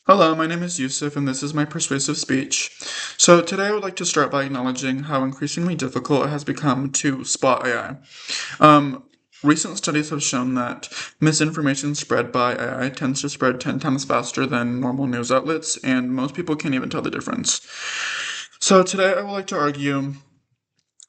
Hello, my name is Yusuf, and this is my persuasive speech. So, today I would like to start by acknowledging how increasingly difficult it has become to spot AI. Um, Recent studies have shown that misinformation spread by AI tends to spread 10 times faster than normal news outlets, and most people can't even tell the difference. So, today I would like to argue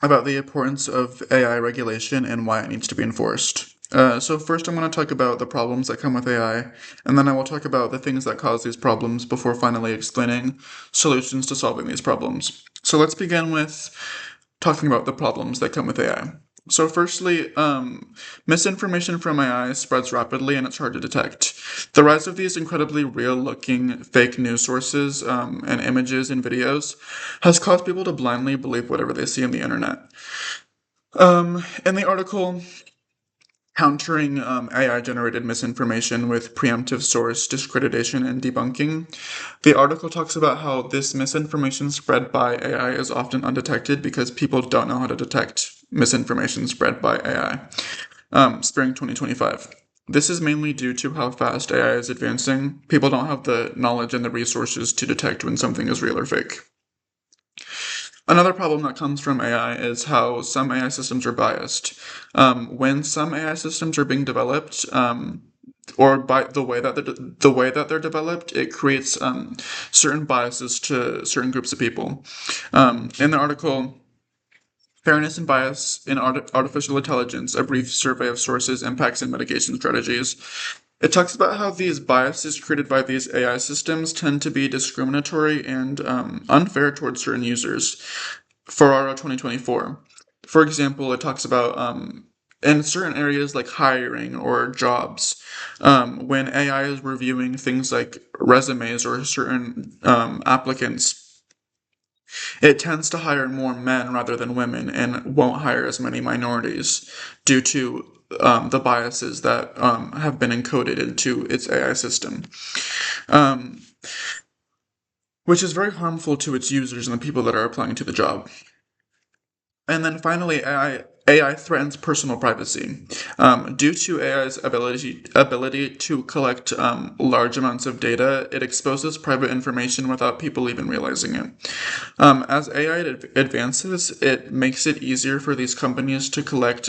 about the importance of AI regulation and why it needs to be enforced. So first I'm going to talk about the problems that come with AI, and then I will talk about the things that cause these problems before finally explaining solutions to solving these problems. So let's begin with talking about the problems that come with AI. So firstly, misinformation from AI spreads rapidly and it's hard to detect. The rise of these incredibly real-looking fake news sources and images and videos has caused people to blindly believe whatever they see on the internet. In the article, Countering AI-generated misinformation with preemptive source discreditation and debunking, the article talks about how this misinformation spread by AI is often undetected because people don't know how to detect misinformation spread by AI. Spring 2025. This is mainly due to how fast AI is advancing. People don't have the knowledge and the resources to detect when something is real or fake. Another problem that comes from AI is how some AI systems are biased. When some AI systems are being developed, or by the way that they're developed, it creates certain biases to certain groups of people. In the article, Fairness and Bias in Artificial Intelligence: A Brief Survey of Sources, Impacts, and Mitigation Strategies, it talks about how these biases created by these AI systems tend to be discriminatory and unfair towards certain users. Ferraro 2024. For example, it talks about in certain areas like hiring or jobs, when AI is reviewing things like resumes or certain applicants, it tends to hire more men rather than women and won't hire as many minorities due to the biases that have been encoded into its AI system, um, which is very harmful to its users and the people that are applying to the job. And then finally, AI threatens personal privacy. Due to AI's ability to collect large amounts of data, it exposes private information without people even realizing it. As AI advances, it makes it easier for these companies to collect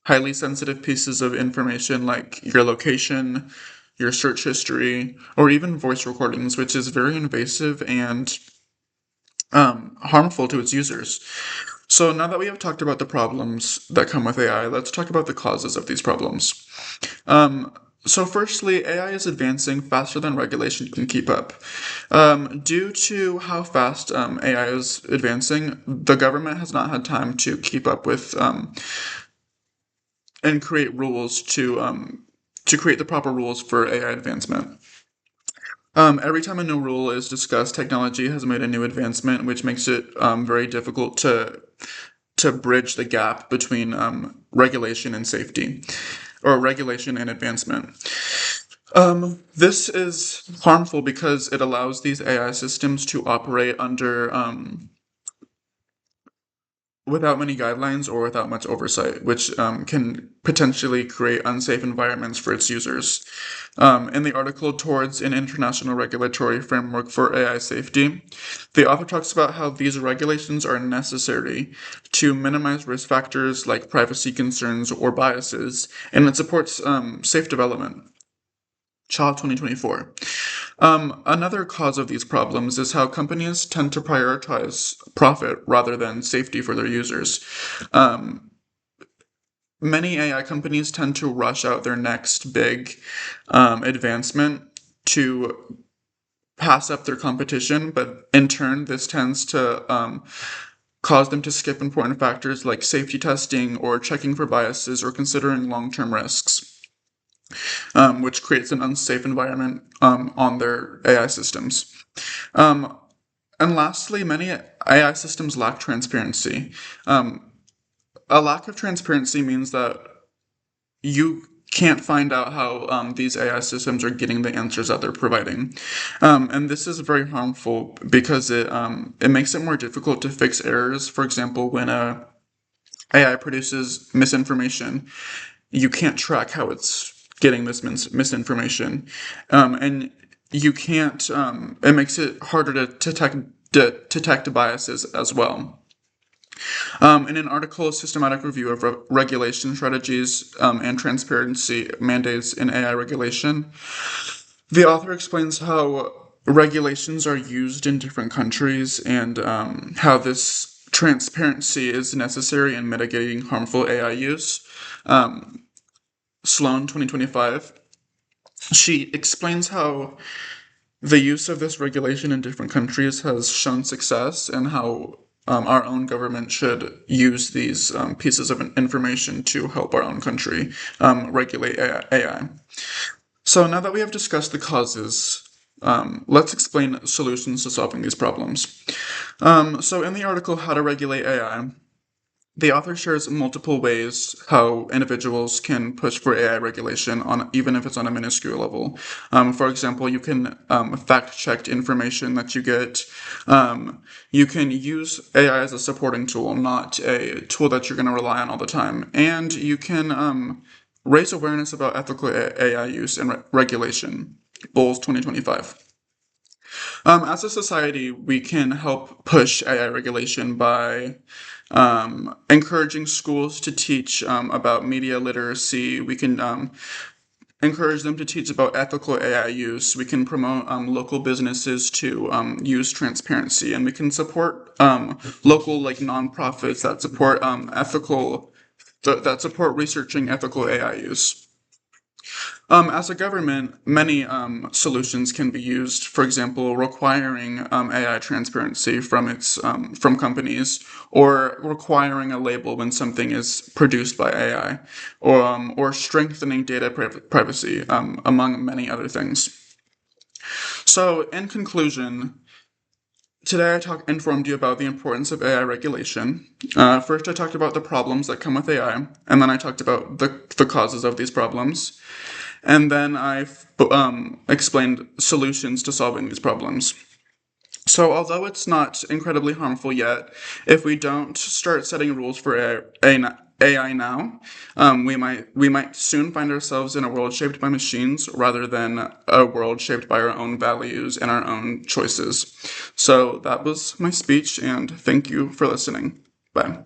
highly sensitive pieces of information like your location, your search history, or even voice recordings, which is very invasive and harmful to its users. So now that we have talked about the problems that come with AI, let's talk about the causes of these problems. Um, so firstly, AI is advancing faster than regulation can keep up. Due to how fast AI is advancing, the government has not had time to keep up with and create rules to create the proper rules for AI advancement. Every time a new rule is discussed, technology has made a new advancement, which makes it very difficult to bridge the gap between regulation and safety, or regulation and advancement. This is harmful because it allows these AI systems to operate under without many guidelines or without much oversight, which can potentially create unsafe environments for its users. In the article Towards an International Regulatory Framework for AI Safety, the author talks about how these regulations are necessary to minimize risk factors like privacy concerns or biases, and it supports safe development. Child 2024. Another cause of these problems is how companies tend to prioritize profit rather than safety for their users. Um, Many AI companies tend to rush out their next big advancement to pass up their competition, but in turn, this tends to cause them to skip important factors like safety testing or checking for biases or considering long term risks, which creates an unsafe environment on their AI systems. Um, and lastly, many AI systems lack transparency. Um, a lack of transparency means that you can't find out how these AI systems are getting the answers that they're providing, and this is very harmful because it makes it more difficult to fix errors. For example, when a AI produces misinformation, you can't track how it's getting this misinformation, and you can't. It makes it harder to detect biases as well. In an article, a systematic review of regulation strategies and transparency mandates in AI regulation, the author explains how regulations are used in different countries and how this transparency is necessary in mitigating harmful AI use. Sloan, 2025. She explains how the use of this regulation in different countries has shown success and how our own government should use these pieces of information to help our own country regulate AI. So now that we have discussed the causes, let's explain solutions to solving these problems. So in the article, How to Regulate AI, the author shares multiple ways how individuals can push for AI regulation on even if it's on a minuscule level. For example, you can fact-check information that you get. You can use AI as a supporting tool, not a tool that you're going to rely on all the time. And you can raise awareness about ethical AI use and regulation. Bowles, 2025. As a society, we can help push AI regulation by encouraging schools to teach about media literacy. We can encourage them to teach about ethical AI use. We can promote local businesses to use transparency, and we can support local like nonprofits that support that support researching ethical AI use. As a government, many solutions can be used. For example, requiring AI transparency from companies, or requiring a label when something is produced by AI, or strengthening data privacy, among many other things. So, in conclusion, today I informed you about the importance of AI regulation. First, I talked about the problems that come with AI, and then I talked about the causes of these problems. And then I explained solutions to solving these problems. So although it's not incredibly harmful yet, if we don't start setting rules for AI now, we might soon find ourselves in a world shaped by machines rather than a world shaped by our own values and our own choices. So that was my speech, and thank you for listening. Bye.